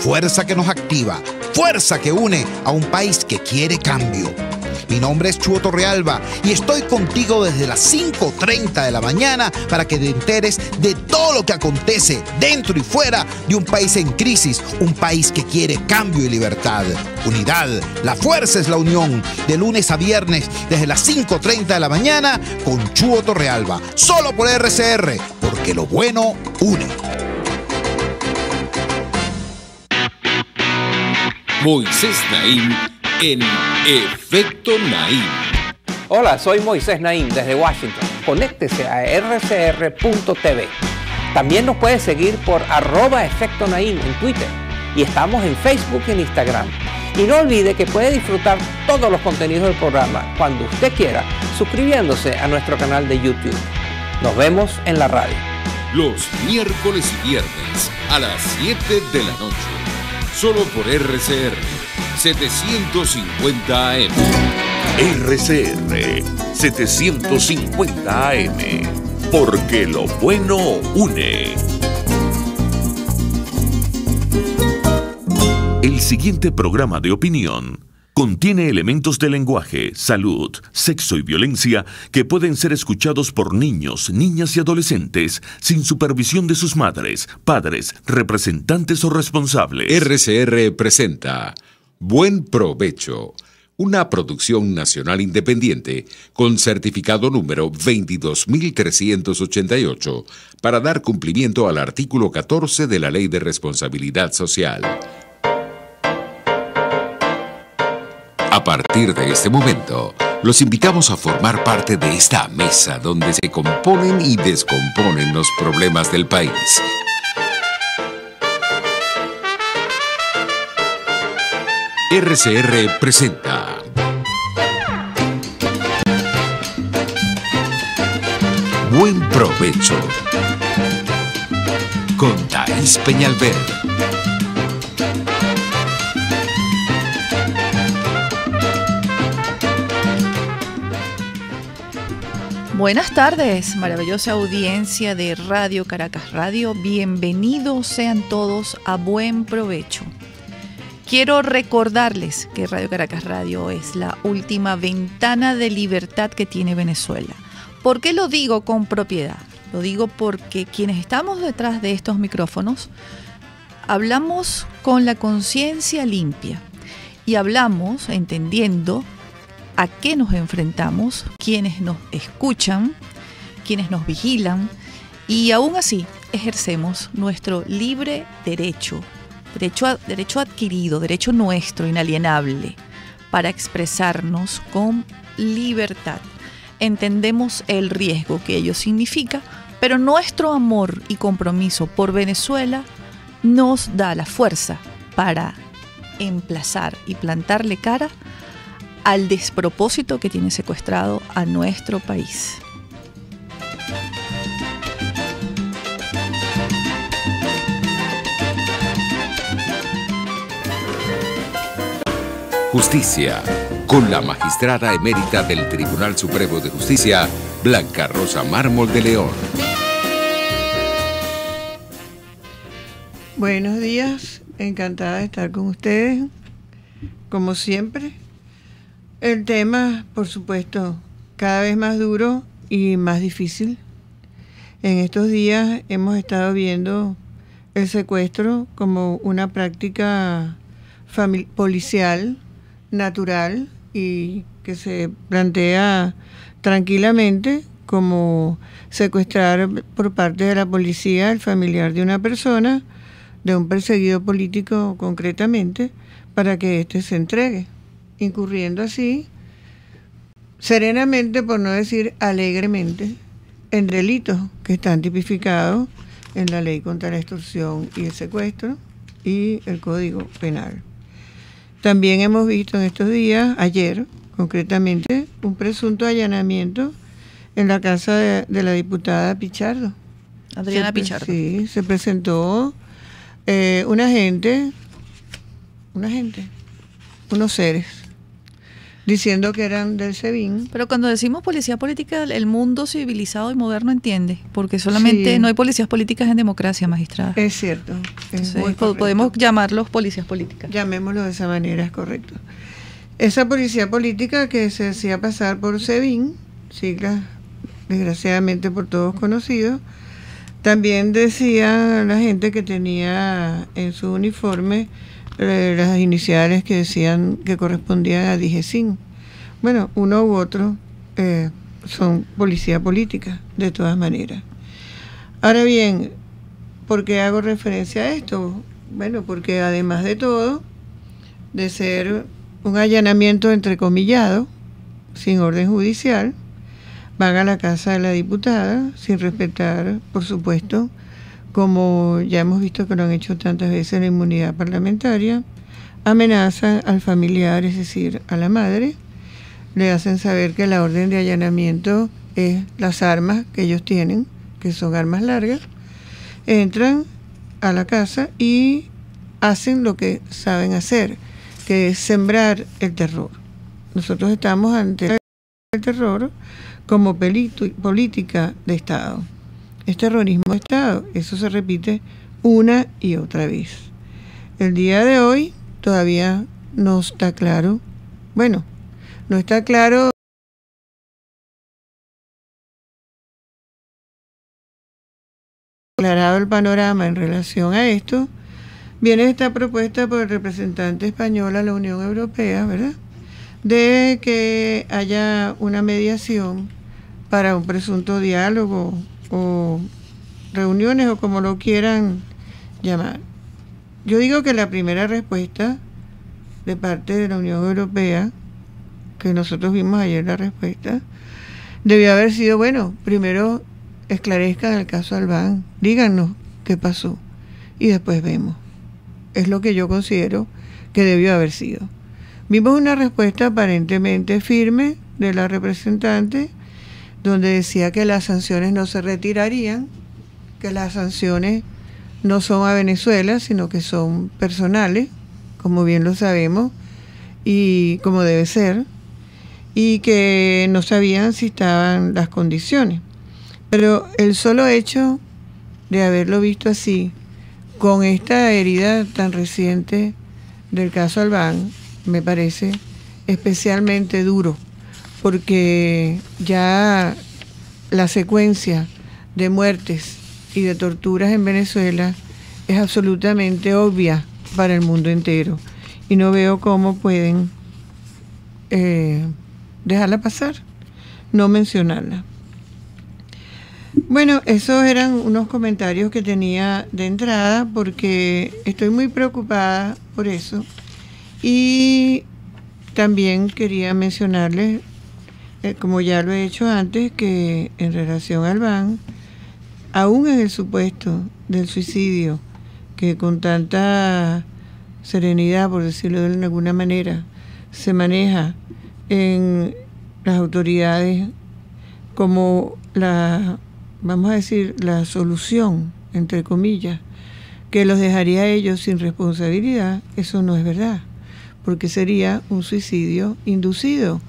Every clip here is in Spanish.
fuerza que nos activa, fuerza que une a un país que quiere cambio. Mi nombre es Chuo Torrealba y estoy contigo desde las 5:30 de la mañana para que te enteres de todo lo que acontece dentro y fuera de un país en crisis, un país que quiere cambio y libertad. Unidad, la fuerza es la unión, de lunes a viernes desde las 5:30 de la mañana con Chuo Torrealba, solo por RCR, porque lo bueno une. Moisés Naim en Efecto Naim. Hola, soy Moisés Naim desde Washington. Conéctese a rcr.tv. También nos puede seguir por @Efecto Naim en Twitter. Y estamos en Facebook y en Instagram. Y no olvide que puede disfrutar todos los contenidos del programa cuando usted quiera, suscribiéndose a nuestro canal de YouTube. Nos vemos en la radio. Los miércoles y viernes a las 7 de la noche. Solo por RCR 750 AM. RCR 750 AM. Porque lo bueno une. El siguiente programa de opinión contiene elementos de lenguaje, salud, sexo y violencia que pueden ser escuchados por niños, niñas y adolescentes sin supervisión de sus madres, padres, representantes o responsables. RCR presenta Buen Provecho, una producción nacional independiente con certificado número 22.388 para dar cumplimiento al artículo 14 de la Ley de Responsabilidad Social. A partir de este momento, los invitamos a formar parte de esta mesa donde se componen y descomponen los problemas del país. RCR presenta Buen Provecho con Thais Peñalver. Buenas tardes, maravillosa audiencia de Radio Caracas Radio. Bienvenidos sean todos a Buen Provecho. Quiero recordarles que Radio Caracas Radio es la última ventana de libertad que tiene Venezuela. ¿Por qué lo digo con propiedad? Lo digo porque quienes estamos detrás de estos micrófonos hablamos con la conciencia limpia y hablamos entendiendo a qué nos enfrentamos, quienes nos escuchan, quienes nos vigilan, y aún así ejercemos nuestro libre derecho adquirido, derecho nuestro, inalienable, para expresarnos con libertad. Entendemos el riesgo que ello significa, pero nuestro amor y compromiso por Venezuela nos da la fuerza para emplazar y plantarle cara al despropósito que tiene secuestrado a nuestro país. Justicia, con la magistrada emérita del Tribunal Supremo de Justicia, Blanca Rosa Mármol de León. Buenos días, encantada de estar con ustedes, como siempre. El tema, por supuesto, cada vez más duro y más difícil. En estos días hemos estado viendo el secuestro como una práctica policial, natural, y que se plantea tranquilamente como secuestrar por parte de la policía el familiar de una persona, de un perseguido político concretamente, para que éste se entregue, incurriendo así, serenamente, por no decir alegremente, en delitos que están tipificados en la Ley contra la Extorsión y el Secuestro y el Código Penal. También hemos visto en estos días, ayer concretamente, un presunto allanamiento en la casa de la diputada Pichardo. Adriana Pichardo. Sí, se presentó unos seres diciendo que eran del SEBIN. Pero cuando decimos policía política, el mundo civilizado y moderno entiende, porque solamente Sí. no hay policías políticas en democracia, magistrada. Es cierto. Es muy Entonces, correcto. podemos llamarlos policías políticas. Llamémoslo de esa manera, es correcto. Esa policía política que se hacía pasar por SEBIN, siglas desgraciadamente por todos conocidos, también decía la gente que tenía en su uniforme las iniciales que decían que correspondían a DIGESIN. Bueno, uno u otro son policía política, de todas maneras. Ahora bien, ¿por qué hago referencia a esto? Bueno, porque además de todo, de ser un allanamiento entrecomillado, sin orden judicial, van a la casa de la diputada, sin respetar, por supuesto, como ya hemos visto que lo han hecho tantas veces, la inmunidad parlamentaria, amenazan al familiar, es decir, a la madre, le hacen saber que la orden de allanamiento es las armas que ellos tienen, que son armas largas, entran a la casa y hacen lo que saben hacer, que es sembrar el terror. Nosotros estamos ante el terror como política de Estado. Es terrorismo de Estado, eso se repite una y otra vez. El día de hoy todavía no está claro, bueno, no está claro aclarado el panorama en relación a esto. Viene esta propuesta por el representante español a la Unión Europea, ¿verdad?, de que haya una mediación para un presunto diálogo o reuniones o como lo quieran llamar. Yo digo que la primera respuesta de parte de la Unión Europea, que nosotros vimos ayer la respuesta, debió haber sido, bueno, primero esclarezcan el caso Albán, díganos qué pasó y después vemos. Es lo que yo considero que debió haber sido. Vimos una respuesta aparentemente firme de la representante, donde decía que las sanciones no se retirarían, que las sanciones no son a Venezuela, sino que son personales, como bien lo sabemos, y como debe ser, y que no sabían si estaban las condiciones. Pero el solo hecho de haberlo visto así, con esta herida tan reciente del caso Albán, me parece especialmente duro, porque ya la secuencia de muertes y de torturas en Venezuela es absolutamente obvia para el mundo entero y no veo cómo pueden dejarla pasar, no mencionarla. Bueno, esos eran unos comentarios que tenía de entrada porque estoy muy preocupada por eso. Y también quería mencionarles, como ya lo he hecho antes, que en relación al Albán, aún en el supuesto del suicidio, que con tanta serenidad, por decirlo de alguna manera, se maneja en las autoridades como vamos a decir, la solución, entre comillas, que los dejaría a ellos sin responsabilidad, eso no es verdad, porque sería un suicidio inducido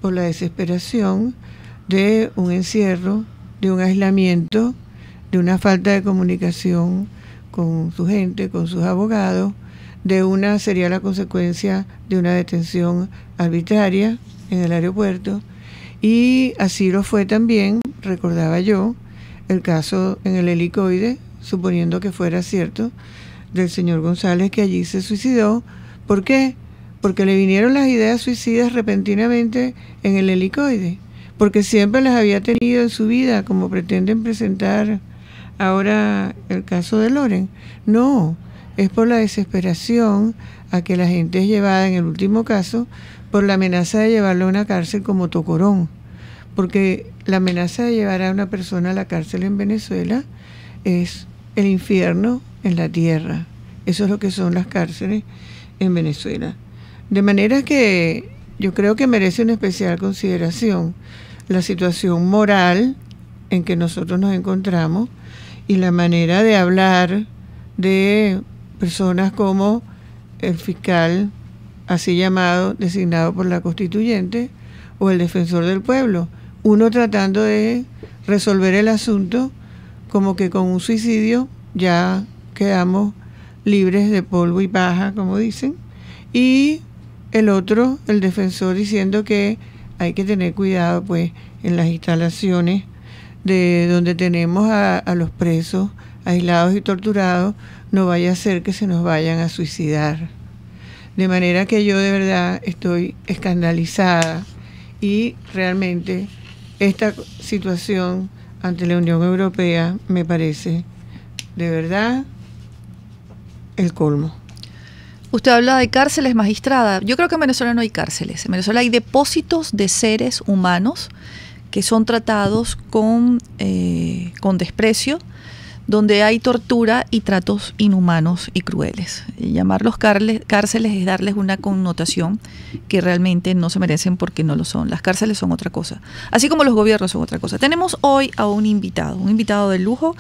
por la desesperación de un encierro, de un aislamiento, de una falta de comunicación con su gente, con sus abogados, sería la consecuencia de una detención arbitraria en el aeropuerto, y así lo fue también, recordaba yo, el caso en el helicoide, suponiendo que fuera cierto, del señor González, que allí se suicidó. ¿Por qué? Porque le vinieron las ideas suicidas repentinamente en el helicoide, porque siempre las había tenido en su vida, como pretenden presentar ahora el caso de Loren. No, es por la desesperación a que la gente es llevada, en el último caso, por la amenaza de llevarlo a una cárcel como Tocorón, porque la amenaza de llevar a una persona a la cárcel en Venezuela es el infierno en la tierra. Eso es lo que son las cárceles en Venezuela. De manera que yo creo que merece una especial consideración la situación moral en que nosotros nos encontramos y la manera de hablar de personas como el fiscal así llamado, designado por la constituyente, o el defensor del pueblo. Uno tratando de resolver el asunto como que con un suicidio ya quedamos libres de polvo y paja, como dicen, y el otro, el defensor, diciendo que hay que tener cuidado pues en las instalaciones de donde tenemos a los presos aislados y torturados, no vaya a ser que se nos vayan a suicidar. De manera que yo de verdad estoy escandalizada y realmente esta situación ante la Unión Europea me parece de verdad el colmo. Usted habla de cárceles, magistrada. Yo creo que en Venezuela no hay cárceles. En Venezuela hay depósitos de seres humanos que son tratados con desprecio, donde hay tortura y tratos inhumanos y crueles. Llamarlos cárceles es darles una connotación que realmente no se merecen porque no lo son. Las cárceles son otra cosa, así como los gobiernos son otra cosa. Tenemos hoy a un invitado de lujo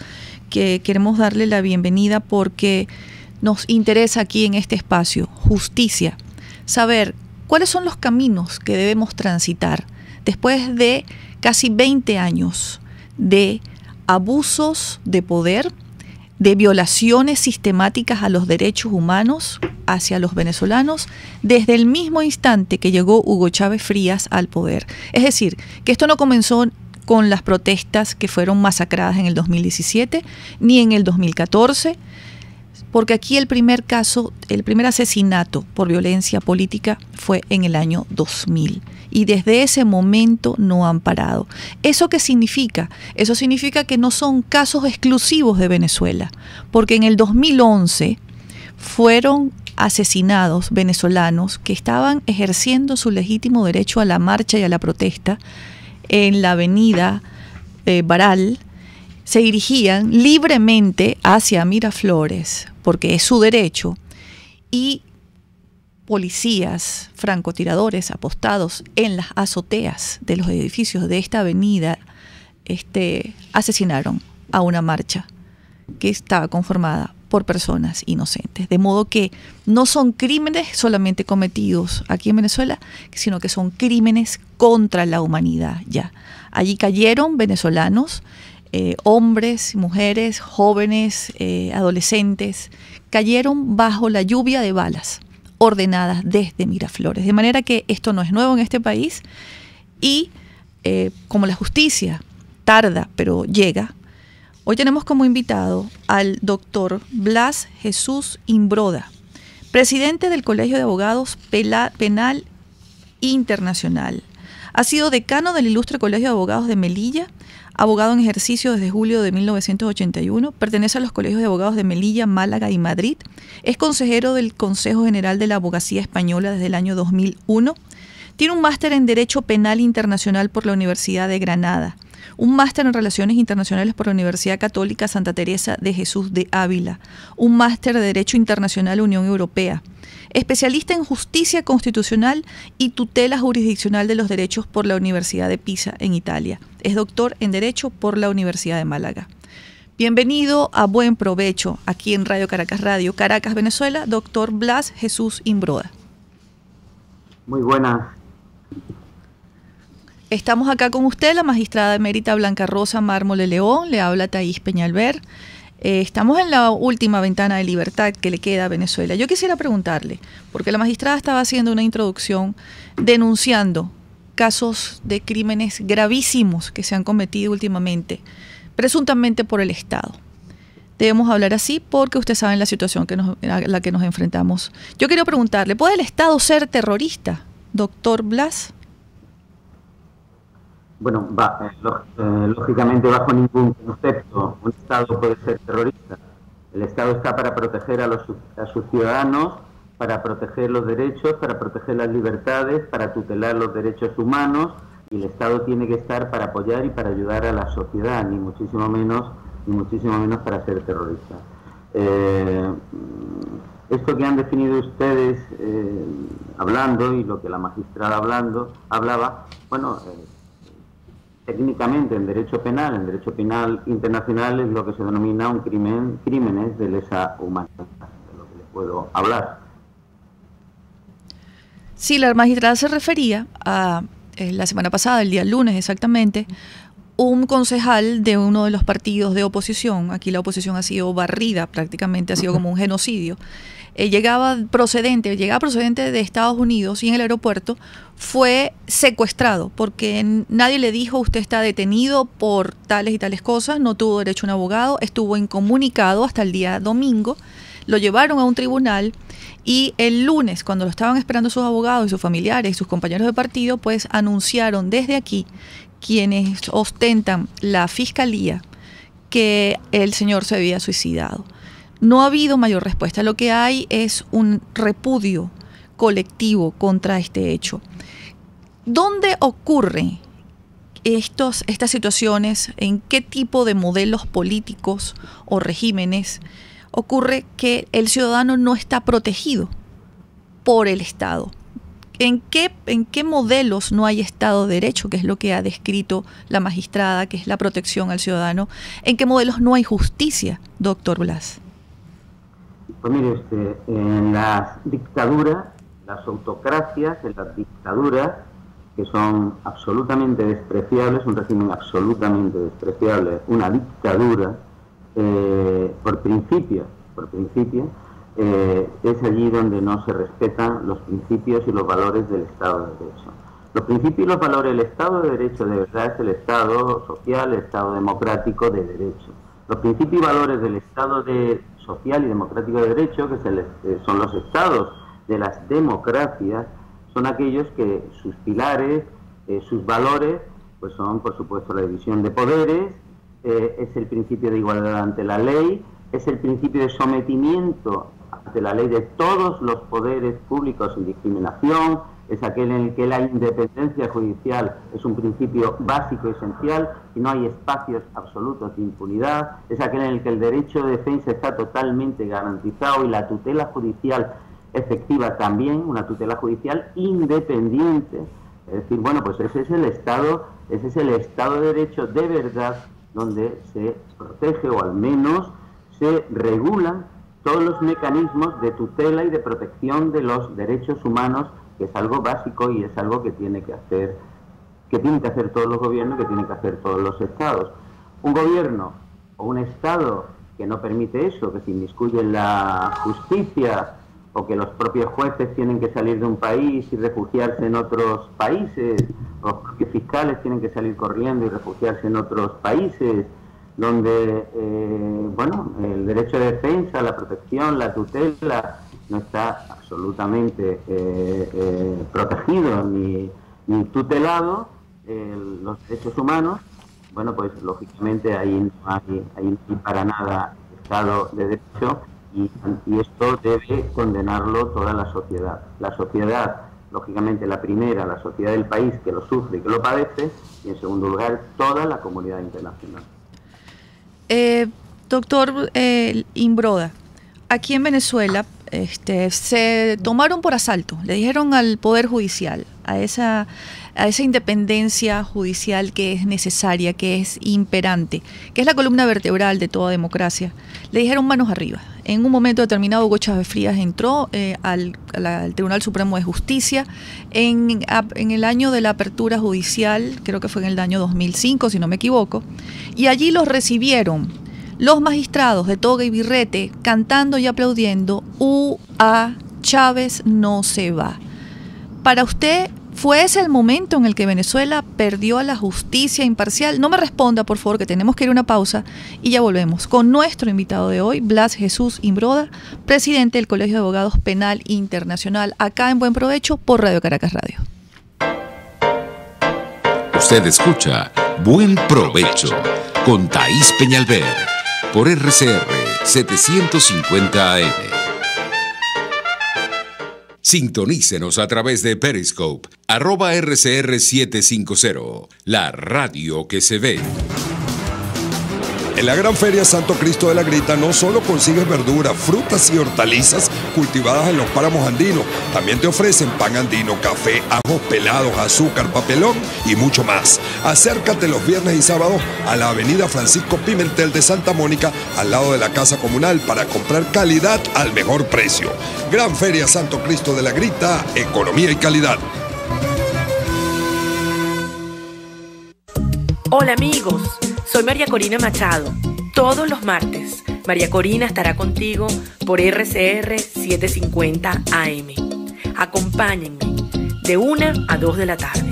que queremos darle la bienvenida porque nos interesa aquí en este espacio, justicia, saber cuáles son los caminos que debemos transitar después de casi 20 años de abusos de poder, de violaciones sistemáticas a los derechos humanos hacia los venezolanos desde el mismo instante que llegó Hugo Chávez Frías al poder. Es decir, que esto no comenzó con las protestas que fueron masacradas en el 2017 ni en el 2014, porque aquí el primer asesinato por violencia política fue en el año 2000 y desde ese momento no han parado. ¿Eso qué significa? Eso significa que no son casos exclusivos de Venezuela, porque en el 2011 fueron asesinados venezolanos que estaban ejerciendo su legítimo derecho a la marcha y a la protesta en la avenida Baral. Se dirigían libremente hacia Miraflores, porque es su derecho, y policías, francotiradores apostados en las azoteas de los edificios de esta avenida asesinaron a una marcha que estaba conformada por personas inocentes. De modo que no son crímenes solamente cometidos aquí en Venezuela, sino que son crímenes contra la humanidad ya. Allí cayeron venezolanos, hombres, mujeres, jóvenes, adolescentes, cayeron bajo la lluvia de balas ordenadas desde Miraflores. De manera que esto no es nuevo en este país y como la justicia tarda pero llega, hoy tenemos como invitado al doctor Blas Jesús Imbroda, presidente del Colegio de Abogados Penal Internacional. Ha sido decano del Ilustre Colegio de Abogados de Melilla, abogado en ejercicio desde julio de 1981, pertenece a los colegios de abogados de Melilla, Málaga y Madrid, es consejero del Consejo General de la Abogacía Española desde el año 2001, tiene un máster en Derecho Penal Internacional por la Universidad de Granada, un máster en Relaciones Internacionales por la Universidad Católica Santa Teresa de Jesús de Ávila, un máster de Derecho Internacional Unión Europea, especialista en Justicia Constitucional y Tutela Jurisdiccional de los Derechos por la Universidad de Pisa en Italia. Es doctor en Derecho por la Universidad de Málaga. Bienvenido a Buen Provecho, aquí en Radio Caracas Radio, Caracas, Venezuela, doctor Blas Jesús Imbroda. Muy buenas. Estamos acá con usted, la magistrada emérita Blanca Rosa Mármole León, le habla Thaís Peñalver. Estamos en la última ventana de libertad que le queda a Venezuela. Yo quisiera preguntarle, porque la magistrada estaba haciendo una introducción denunciando casos de crímenes gravísimos que se han cometido últimamente, presuntamente por el Estado. Debemos hablar así porque usted sabe la situación a la que nos enfrentamos. Yo quiero preguntarle, ¿puede el Estado ser terrorista, doctor Blas? Bueno, lógicamente bajo ningún concepto un Estado puede ser terrorista. El Estado está para proteger a sus ciudadanos, para proteger los derechos, para proteger las libertades, para tutelar los derechos humanos, y el Estado tiene que estar para apoyar y para ayudar a la sociedad, ni muchísimo menos para ser terrorista. Esto que han definido ustedes hablando, y lo que la magistrada hablaba, bueno, técnicamente en derecho penal internacional es lo que se denomina un crímenes de lesa humanidad, de lo que les puedo hablar. Sí, la magistrada se refería a la semana pasada, el día lunes exactamente, un concejal de uno de los partidos de oposición, aquí la oposición ha sido barrida prácticamente, ha sido como un genocidio, llegaba procedente de Estados Unidos y en el aeropuerto fue secuestrado porque nadie le dijo usted está detenido por tales y tales cosas, no tuvo derecho a un abogado, estuvo incomunicado hasta el día domingo, lo llevaron a un tribunal y el lunes, cuando lo estaban esperando sus abogados y sus familiares y sus compañeros de partido, pues anunciaron desde aquí quienes ostentan la fiscalía que el señor se había suicidado. No ha habido mayor respuesta, lo que hay es un repudio colectivo contra este hecho. ¿Dónde ocurren estas situaciones? ¿En qué tipo de modelos políticos o regímenes ocurre que el ciudadano no está protegido por el Estado? ¿En qué modelos no hay Estado de Derecho, que es lo que ha descrito la magistrada, que es la protección al ciudadano? ¿En qué modelos no hay justicia, doctor Blas? Pues mire, en las dictaduras, las autocracias, en las dictaduras, que son absolutamente despreciables, un régimen absolutamente despreciable, una dictadura, por principio, es allí donde no se respetan los principios y los valores del Estado de Derecho. Los principios y los valores del Estado de Derecho de verdad es el Estado social, el Estado democrático de derecho. Los principios y valores del Estado social y democrático de derecho, que son los estados de las democracias, son aquellos que sus pilares, sus valores, pues son por supuesto la división de poderes, es el principio de igualdad ante la ley, es el principio de sometimiento ante la ley de todos los poderes públicos sin discriminación, es aquel en el que la independencia judicial es un principio básico y esencial y no hay espacios absolutos de impunidad, es aquel en el que el derecho de defensa está totalmente garantizado y la tutela judicial efectiva también, una tutela judicial independiente. Es decir, bueno, pues ese es el Estado de Derecho de verdad, donde se protege o al menos se regulan todos los mecanismos de tutela y de protección de los derechos humanos, que es algo básico y es algo que tienen que hacer todos los gobiernos, que tienen que hacer todos los estados. Un gobierno o un estado que no permite eso, que se inmiscuye en la justicia o que los propios jueces tienen que salir de un país y refugiarse en otros países, los propios fiscales tienen que salir corriendo y refugiarse en otros países, donde el derecho de defensa, la protección, la tutela no está absolutamente protegido ni tutelado, los derechos humanos, bueno, pues lógicamente ahí no hay para nada Estado de Derecho y esto debe condenarlo toda la sociedad. La sociedad, lógicamente la primera, la sociedad del país que lo sufre y que lo padece, y en segundo lugar toda la comunidad internacional. Doctor Imbroda, aquí en Venezuela se tomaron por asalto, le dijeron al Poder Judicial, a esa independencia judicial que es necesaria, que es imperante, que es la columna vertebral de toda democracia, le dijeron manos arriba. En un momento determinado Hugo Chávez Frías entró al Tribunal Supremo de Justicia en el año de la apertura judicial, creo que fue en el año 2005 si no me equivoco, y allí los recibieron los magistrados de toga y birrete cantando y aplaudiendo "UA, Chávez no se va". Para usted, ¿fue ese el momento en el que Venezuela perdió a la justicia imparcial? No me responda, por favor, que tenemos que ir a una pausa y ya volvemos con nuestro invitado de hoy, Blas Jesús Imbroda, presidente del Colegio de Abogados Penal Internacional, acá en Buen Provecho por Radio Caracas Radio. Usted escucha Buen Provecho con Thaís Peñalver por RCR 750 AM. Sintonícenos a través de Periscope, @RCR750, la radio que se ve. En la Gran Feria Santo Cristo de la Grita no solo consigues verduras, frutas y hortalizas cultivadas en los páramos andinos, también te ofrecen pan andino, café, ajos pelados, azúcar, papelón y mucho más. Acércate los viernes y sábados a la avenida Francisco Pimentel de Santa Mónica, al lado de la Casa Comunal, para comprar calidad al mejor precio. Gran Feria Santo Cristo de la Grita, economía y calidad. Hola amigos, soy María Corina Machado. Todos los martes, María Corina estará contigo por RCR 750 AM. Acompáñenme de 1 a 2 de la tarde.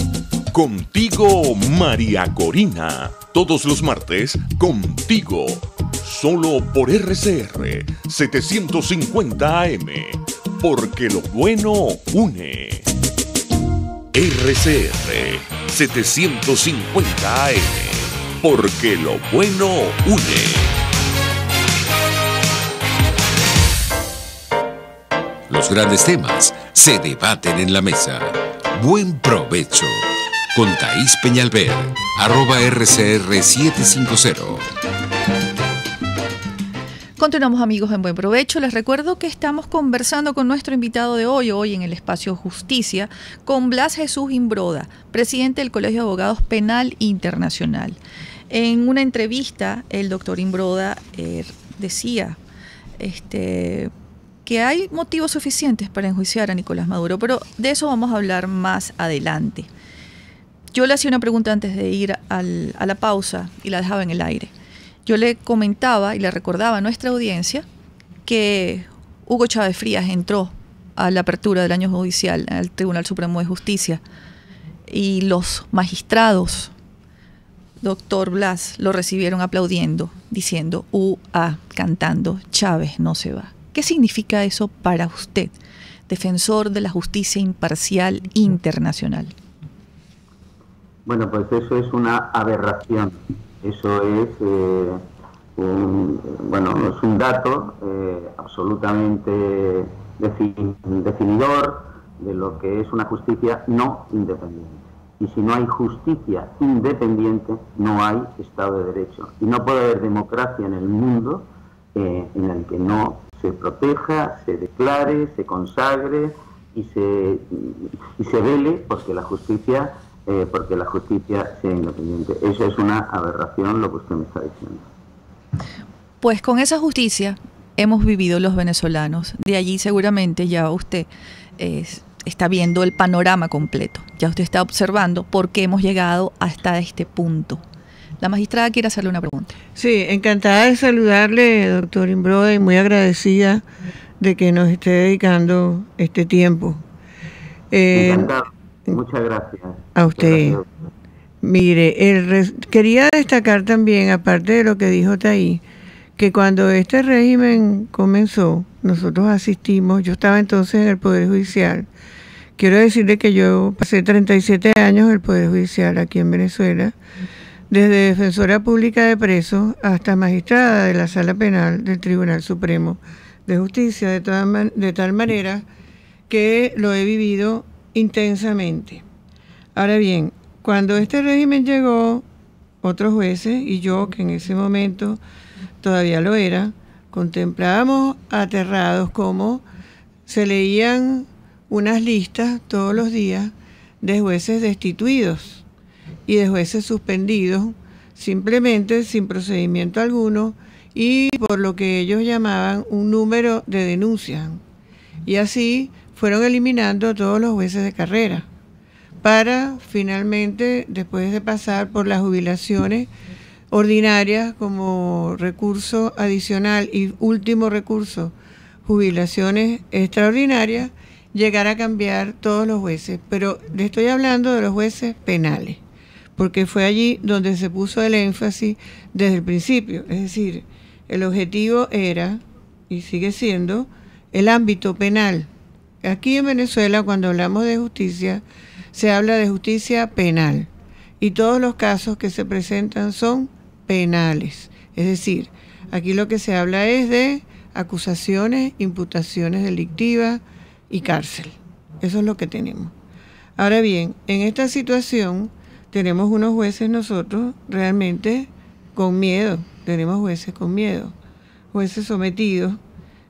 Contigo, María Corina. Todos los martes, contigo. Solo por RCR 750 AM. Porque lo bueno une. RCR 750 AM. Porque lo bueno une. Los grandes temas se debaten en la mesa. Buen provecho. Con Thaís Peñalver, @RCR750. Continuamos amigos en Buen Provecho. Les recuerdo que estamos conversando con nuestro invitado de hoy en el espacio Justicia, con Blas Jesús Imbroda, presidente del Colegio de Abogados Penal Internacional. En una entrevista, el doctor Imbroda decía que hay motivos suficientes para enjuiciar a Nicolás Maduro, pero de eso vamos a hablar más adelante. Yo le hacía una pregunta antes de ir a la pausa y la dejaba en el aire. Yo le comentaba y le recordaba a nuestra audiencia que Hugo Chávez Frías entró a la apertura del año judicial al Tribunal Supremo de Justicia y los magistrados, doctor Blas, lo recibieron aplaudiendo, diciendo "UA", cantando "Chávez no se va". ¿Qué significa eso para usted, defensor de la justicia imparcial internacional? Bueno, pues eso es una aberración. Eso es un dato absolutamente definidor de lo que es una justicia no independiente. Y si no hay justicia independiente, no hay Estado de Derecho. Y no puede haber democracia en el mundo en el que no se proteja, se declare, se consagre y se vele porque la justicia sea independiente. Eso es una aberración lo que usted me está diciendo. Pues con esa justicia hemos vivido los venezolanos. De allí seguramente ya usted está viendo el panorama completo. Ya usted está observando por qué hemos llegado hasta este punto. La magistrada quiere hacerle una pregunta. Sí, encantada de saludarle, doctor Imbroda, y muy agradecida de que nos esté dedicando este tiempo. Encantado. Muchas gracias. A usted. Gracias. Mire, quería destacar también, aparte de lo que dijo Thaís, que cuando este régimen comenzó, nosotros asistimos, yo estaba entonces en el Poder Judicial. Quiero decirle que yo pasé 37 años en el Poder Judicial aquí en Venezuela, desde defensora pública de presos hasta magistrada de la Sala Penal del Tribunal Supremo de Justicia, de tal manera que lo he vivido intensamente. Ahora bien, cuando este régimen llegó, otros jueces y yo, que en ese momento todavía lo era, contemplábamos aterrados cómo se leían unas listas todos los días de jueces destituidos y de jueces suspendidos, simplemente sin procedimiento alguno y por lo que ellos llamaban un número de denuncias. Y así fueron eliminando a todos los jueces de carrera, para finalmente, después de pasar por las jubilaciones ordinarias como recurso adicional y último recurso, jubilaciones extraordinarias, llegar a cambiar todos los jueces. Pero le estoy hablando de los jueces penales, porque fue allí donde se puso el énfasis desde el principio. Es decir, el objetivo era, y sigue siendo, el ámbito penal. Aquí en Venezuela, cuando hablamos de justicia, se habla de justicia penal y todos los casos que se presentan son penales. Es decir, aquí lo que se habla es de acusaciones, imputaciones delictivas y cárcel. Eso es lo que tenemos. Ahora bien, en esta situación tenemos unos jueces nosotros realmente con miedo, tenemos jueces con miedo, jueces sometidos,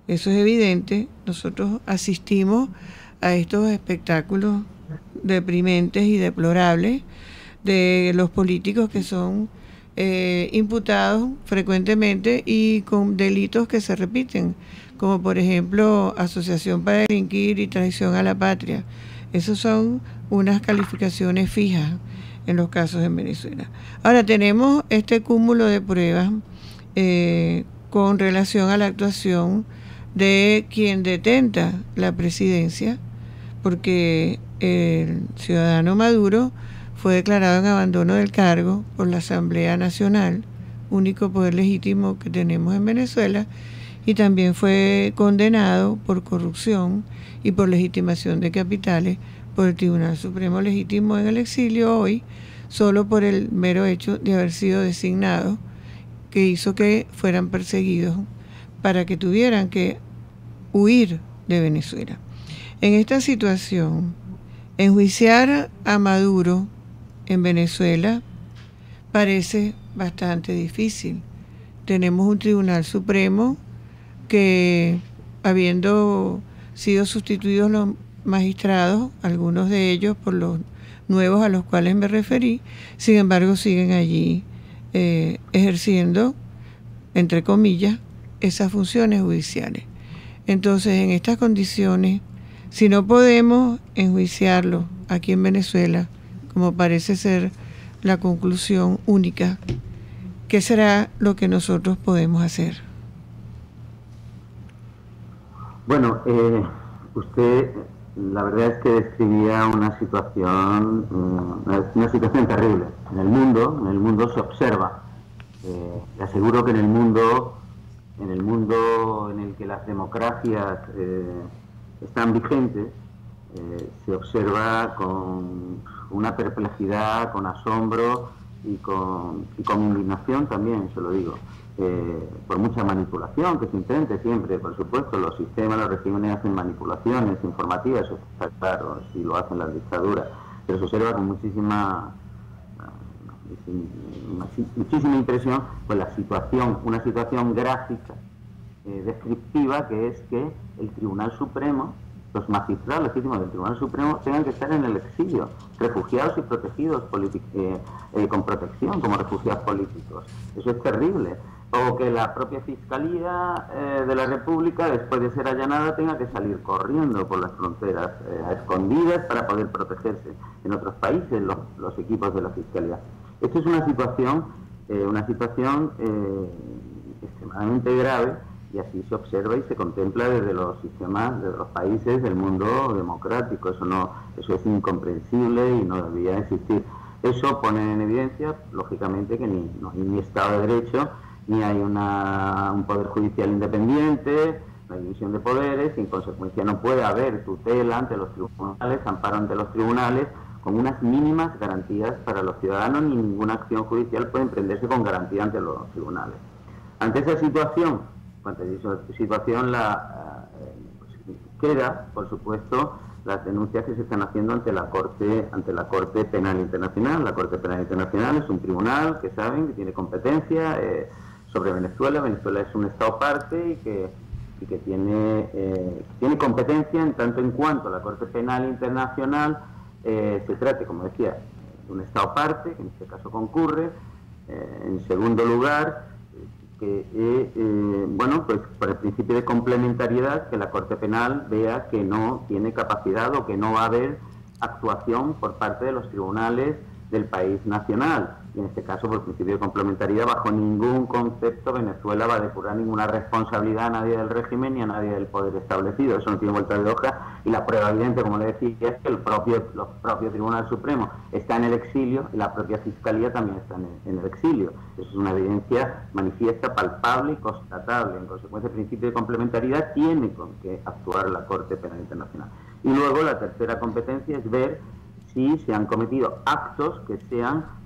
eso es evidente. Nosotros asistimos a estos espectáculos deprimentes y deplorables de los políticos que son imputados frecuentemente y con delitos que se repiten, como por ejemplo asociación para delinquir y traición a la patria. Esas son unas calificaciones fijas en los casos en Venezuela. Ahora tenemos este cúmulo de pruebas con relación a la actuación de quien detenta la presidencia, porque el ciudadano Maduro fue declarado en abandono del cargo por la Asamblea Nacional, único poder legítimo que tenemos en Venezuela, y también fue condenado por corrupción y por legitimación de capitales por el Tribunal Supremo Legítimo en el exilio hoy, solo por el mero hecho de haber sido designado, que hizo que fueran perseguidos para que tuvieran que huir de Venezuela. En esta situación, enjuiciar a Maduro en Venezuela parece bastante difícil. Tenemos un Tribunal Supremo que, habiendo sido sustituidos los magistrados, algunos de ellos por los nuevos a los cuales me referí, sin embargo siguen allí ejerciendo, entre comillas, esas funciones judiciales. Entonces, en estas condiciones, si no podemos enjuiciarlo aquí en Venezuela, como parece ser la conclusión única, ¿qué será lo que nosotros podemos hacer? Bueno, usted la verdad es que describía una situación terrible. En el mundo se observa. Le aseguro que en el mundo en el que las democracias están vigentes, se observa con una perplejidad, con asombro y con indignación también, se lo digo, por mucha manipulación que se intente siempre, por supuesto, los sistemas, los regímenes hacen manipulaciones informativas, eso está claro, si lo hacen las dictaduras, pero se observa con muchísima impresión pues la situación, una situación gráfica, descriptiva, que es que el Tribunal Supremo, los magistrados legítimos del Tribunal Supremo tengan que estar en el exilio, refugiados y protegidos con protección como refugiados políticos. Eso es terrible. O que la propia Fiscalía de la República, después de ser allanada, tenga que salir corriendo por las fronteras a escondidas para poder protegerse en otros países los equipos de la Fiscalía. Esto es una situación extremadamente grave, y así se observa y se contempla desde los sistemas, desde los países del mundo democrático. Eso es incomprensible y no debería existir. Eso pone en evidencia, lógicamente, que no hay ni Estado de Derecho, ni hay un poder judicial independiente, no hay división de poderes, y en consecuencia no puede haber tutela ante los tribunales, amparo ante los tribunales, con unas mínimas garantías para los ciudadanos, ni ninguna acción judicial puede emprenderse con garantía ante los tribunales. Ante esa situación, queda, por supuesto, las denuncias que se están haciendo ante la Corte Penal Internacional. La Corte Penal Internacional es un tribunal que saben que tiene competencia sobre Venezuela. Venezuela es un Estado parte y que tiene competencia en tanto en cuanto la Corte Penal Internacional se trate, como decía, de un Estado parte, que en este caso concurre. En segundo lugar, pues por el principio de complementariedad, que la Corte Penal vea que no tiene capacidad o que no va a haber actuación por parte de los tribunales del país nacional. Y en este caso, por principio de complementariedad, bajo ningún concepto Venezuela va a depurar ninguna responsabilidad a nadie del régimen ni a nadie del poder establecido. Eso no tiene vuelta de hoja, y la prueba evidente, como le decía, es que los propios Tribunal Supremo está en el exilio y la propia Fiscalía también está en el exilio. Eso es una evidencia manifiesta, palpable y constatable. En consecuencia, el principio de complementariedad tiene que actuar la Corte Penal Internacional. Y luego la tercera competencia es ver si se han cometido actos que sean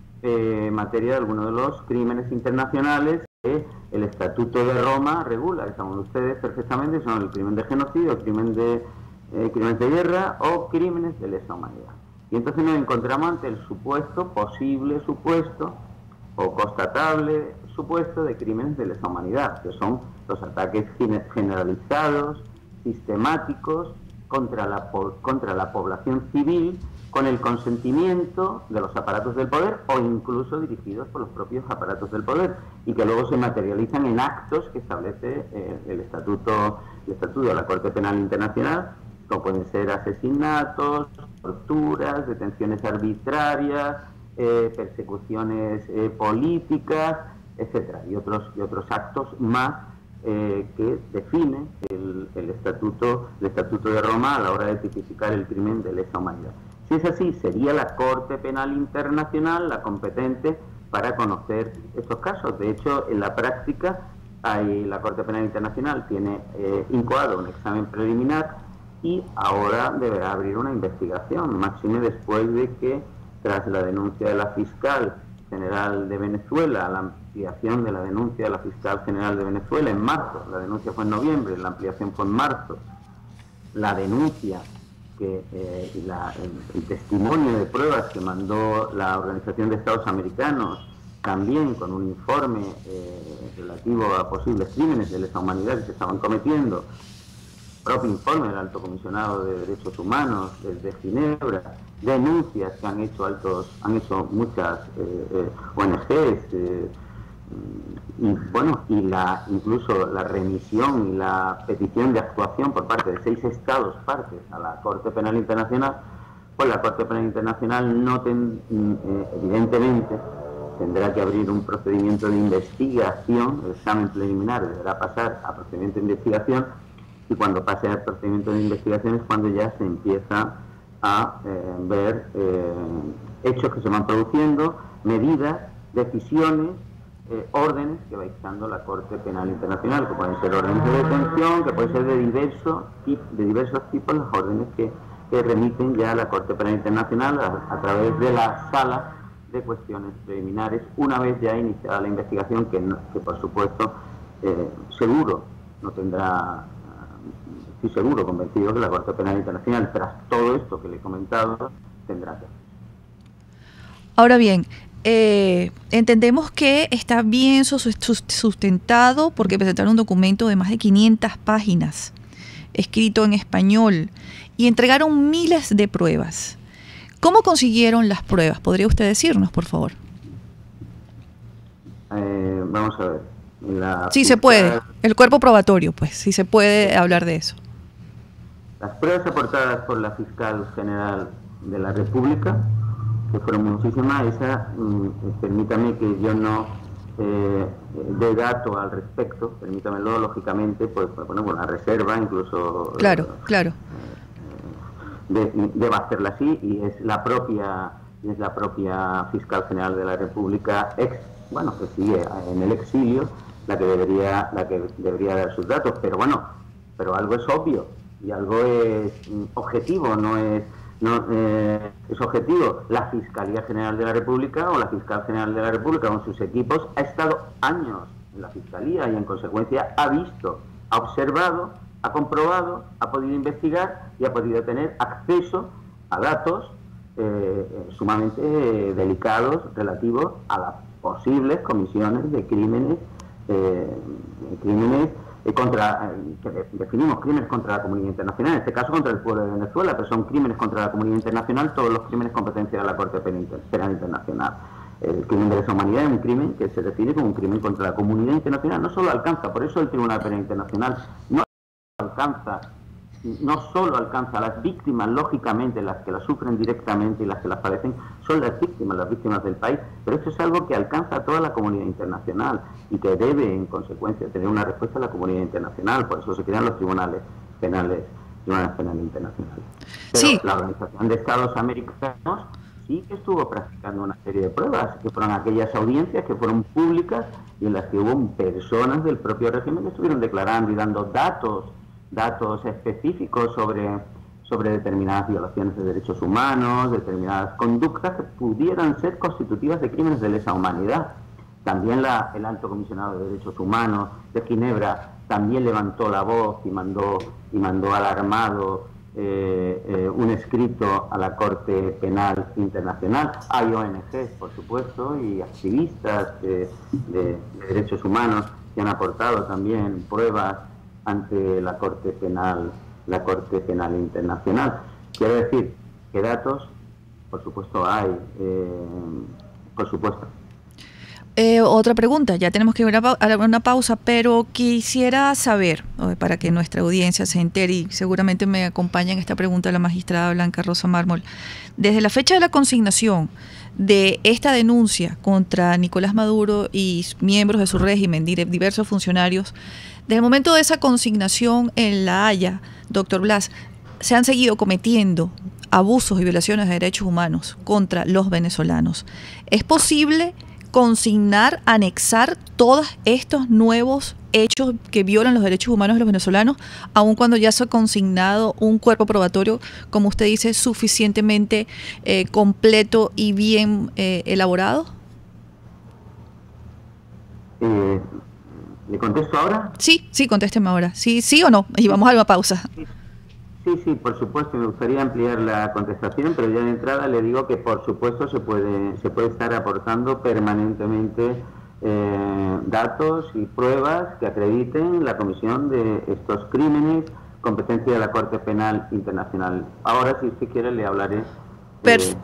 materia de alguno de los crímenes internacionales que el Estatuto de Roma regula, que saben ustedes perfectamente, son el crimen de genocidio, crímenes de guerra o crímenes de lesa humanidad. Y entonces nos encontramos ante el posible supuesto o constatable supuesto, de crímenes de lesa humanidad, que son los ataques generalizados, sistemáticos, contra la población civil, con el consentimiento de los aparatos del poder o incluso dirigidos por los propios aparatos del poder, y que luego se materializan en actos que establece el estatuto de la Corte Penal Internacional, como pueden ser asesinatos, torturas, detenciones arbitrarias, persecuciones políticas, etcétera, y otros actos más que define el Estatuto de Roma a la hora de tipificar el crimen de lesa humanidad. Si es así, sería la Corte Penal Internacional la competente para conocer estos casos. De hecho, en la práctica, la Corte Penal Internacional tiene incoado un examen preliminar y ahora deberá abrir una investigación, máxime después de que, tras la denuncia de la Fiscal General de Venezuela, la ampliación de la denuncia de la Fiscal General de Venezuela en marzo, la denuncia fue en noviembre, la ampliación fue en marzo, la denuncia el testimonio de pruebas que mandó la Organización de Estados Americanos, también con un informe relativo a posibles crímenes de lesa humanidad que se estaban cometiendo, propio informe del Alto Comisionado de Derechos Humanos desde Ginebra, denuncias que han hecho muchas ONGs, y bueno, incluso la remisión y la petición de actuación por parte de 6 estados partes a la Corte Penal Internacional, pues la Corte Penal Internacional evidentemente tendrá que abrir un procedimiento de investigación. El examen preliminar deberá pasar a procedimiento de investigación, y cuando pase al procedimiento de investigación es cuando ya se empieza a ver hechos que se van produciendo, medidas, decisiones, órdenes que va dictando la Corte Penal Internacional, que pueden ser órdenes de detención, que pueden ser de diversos tipos, las órdenes que remiten ya a la Corte Penal Internacional a través de la Sala de Cuestiones Preliminares, una vez ya iniciada la investigación, que por supuesto seguro no tendrá, estoy seguro, convencido que la Corte Penal Internacional, tras todo esto que le he comentado, tendrá que. Ahora bien, entendemos que está bien sustentado porque presentaron un documento de más de 500 páginas, escrito en español, y entregaron miles de pruebas. ¿Cómo consiguieron las pruebas? ¿Podría usted decirnos, por favor? Vamos a ver. Sí, se puede. El cuerpo probatorio, pues, sí se puede hablar de eso. Las pruebas aportadas por la Fiscal General de la República, que fueron muchísimas, permítame que yo no dé dato al respecto, permítamelo, lógicamente, pues bueno, con la reserva, incluso... Claro. Deba hacerla así, y es la propia Fiscal General de la República, que sigue en el exilio, la que debería dar sus datos, pero algo es obvio y algo es objetivo, es objetivo. La Fiscalía General de la República, o la Fiscal General de la República con sus equipos, ha estado años en la Fiscalía y en consecuencia ha visto, ha observado, ha comprobado, ha podido investigar y ha podido tener acceso a datos sumamente delicados relativos a las posibles comisiones de crímenes que definimos crímenes contra la comunidad internacional, en este caso contra el pueblo de Venezuela, pero son crímenes contra la comunidad internacional, todos los crímenes competencia de la Corte Penal Internacional. El crimen de lesa humanidad es un crimen que se define como un crimen contra la comunidad internacional, no solo alcanza, por eso el Tribunal Penal Internacional no solo alcanza a las víctimas, lógicamente las que las sufren directamente y las que las padecen son las víctimas del país, pero eso es algo que alcanza a toda la comunidad internacional y que debe en consecuencia tener una respuesta a la comunidad internacional. Por eso se crean los tribunales penales internacionales. Pero sí, la Organización de Estados Americanos sí que estuvo practicando una serie de pruebas, que fueron aquellas audiencias que fueron públicas y en las que hubo personas del propio régimen que estuvieron declarando y dando datos específicos sobre determinadas violaciones de derechos humanos, determinadas conductas que pudieran ser constitutivas de crímenes de lesa humanidad. También el Alto Comisionado de Derechos Humanos de Ginebra también levantó la voz y mandó alarmado un escrito a la Corte Penal Internacional. Hay ONGs, por supuesto, y activistas de derechos humanos que han aportado también pruebas ante la Corte Penal Internacional. Quiero decir que datos, por supuesto, hay, por supuesto. Otra pregunta, ya tenemos que ir a una pausa, pero quisiera saber, para que nuestra audiencia se entere, y seguramente me acompaña en esta pregunta la magistrada Blanca Rosa Mármol, desde la fecha de la consignación de esta denuncia contra Nicolás Maduro y miembros de su régimen, diversos funcionarios, desde el momento de esa consignación en La Haya, doctor Blas, se han seguido cometiendo abusos y violaciones de derechos humanos contra los venezolanos. ¿Es posible consignar, anexar todos estos nuevos hechos que violan los derechos humanos de los venezolanos, aun cuando ya se ha consignado un cuerpo probatorio, como usted dice, suficientemente completo y bien elaborado? ¿Le contesto ahora? Sí, contésteme ahora. Sí o no, y vamos a una pausa. Sí, por supuesto, me gustaría ampliar la contestación, pero ya de entrada le digo que por supuesto se puede estar aportando permanentemente datos y pruebas que acrediten la comisión de estos crímenes, competencia de la Corte Penal Internacional. Ahora, si usted quiere, le hablaré.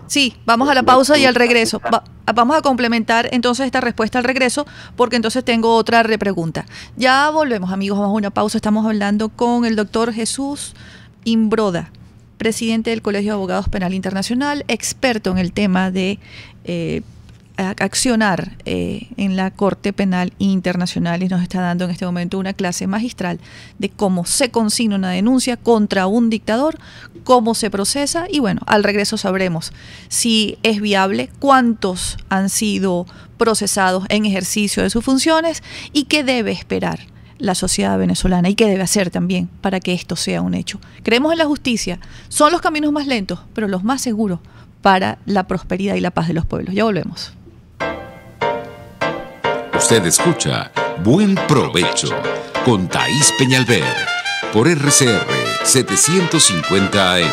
Sí, vamos a la pausa y al regreso. Vamos a complementar entonces esta respuesta al regreso, porque entonces tengo otra repregunta. Ya volvemos, amigos, vamos a una pausa. Estamos hablando con el doctor Jesús Imbroda, presidente del Colegio de Abogados Penal Internacional, experto en el tema de accionar en la Corte Penal Internacional, y nos está dando en este momento una clase magistral de cómo se consigna una denuncia contra un dictador, cómo se procesa, y bueno, al regreso sabremos si es viable, cuántos han sido procesados en ejercicio de sus funciones y qué debe esperar la sociedad venezolana y qué debe hacer también para que esto sea un hecho. Creemos en la justicia, son los caminos más lentos, pero los más seguros para la prosperidad y la paz de los pueblos. Ya volvemos. Usted escucha Buen Provecho con Thaís Peñalver por RCR 750 AM.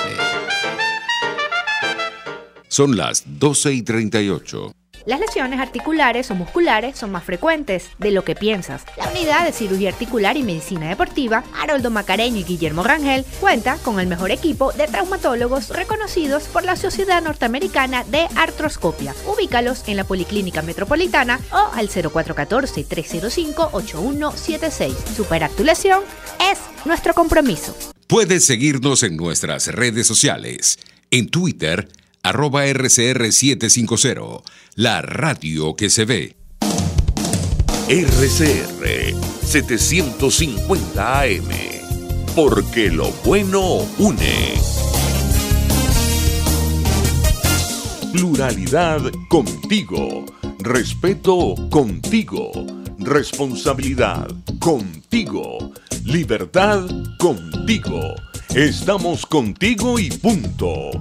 Son las 12:38. Las lesiones articulares o musculares son más frecuentes de lo que piensas. La Unidad de Cirugía Articular y Medicina Deportiva Haroldo Macareño y Guillermo Rangel cuenta con el mejor equipo de traumatólogos reconocidos por la Sociedad Norteamericana de Artroscopia. Ubícalos en la Policlínica Metropolitana o al 0414-305-8176. Superar tu lesión es nuestro compromiso. Puedes seguirnos en nuestras redes sociales. En Twitter, @RCR750, la radio que se ve. RCR 750 AM, porque lo bueno une. Pluralidad contigo, respeto contigo, responsabilidad contigo, libertad contigo. Estamos contigo y punto.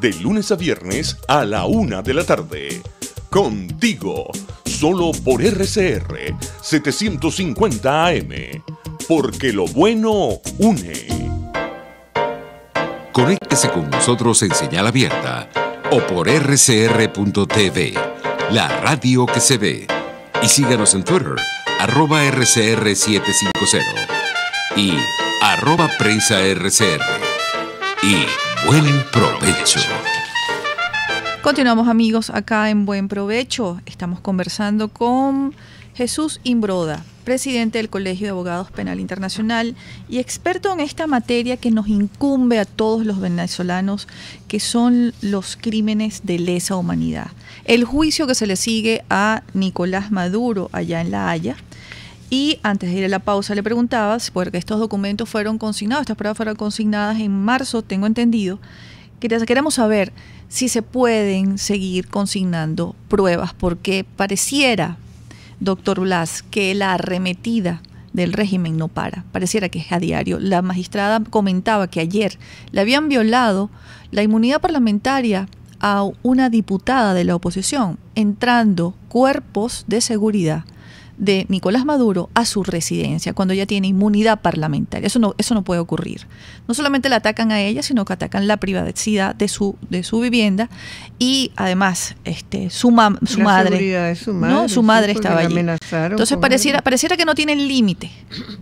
De lunes a viernes a la 1 de la tarde. Contigo, solo por RCR 750 AM. Porque lo bueno une. Conéctese con nosotros en señal abierta o por rcr.tv, la radio que se ve. Y síganos en Twitter, @RCR750 y @PrensaRCR. Y buen provecho. Continuamos, amigos, acá en Buen Provecho. Estamos conversando con Jesús Imbroda, presidente del Colegio de Abogados Penal Internacional y experto en esta materia que nos incumbe a todos los venezolanos, que son los crímenes de lesa humanidad. El juicio que se le sigue a Nicolás Maduro allá en La Haya. Y antes de ir a la pausa le preguntaba, porque estos documentos fueron consignados, estas pruebas fueron consignadas en marzo, tengo entendido. Queremos saber si se pueden seguir consignando pruebas, porque pareciera, doctor Blas, que la arremetida del régimen no para. Pareciera que es a diario. La magistrada comentaba que ayer le habían violado la inmunidad parlamentaria a una diputada de la oposición, entrando cuerpos de seguridad de Nicolás Maduro a su residencia cuando ella tiene inmunidad parlamentaria. Eso no puede ocurrir. No solamente la atacan a ella, sino que atacan la privacidad de su vivienda, y además su madre, su madre estaba allí. Entonces pareciera que no tienen límite.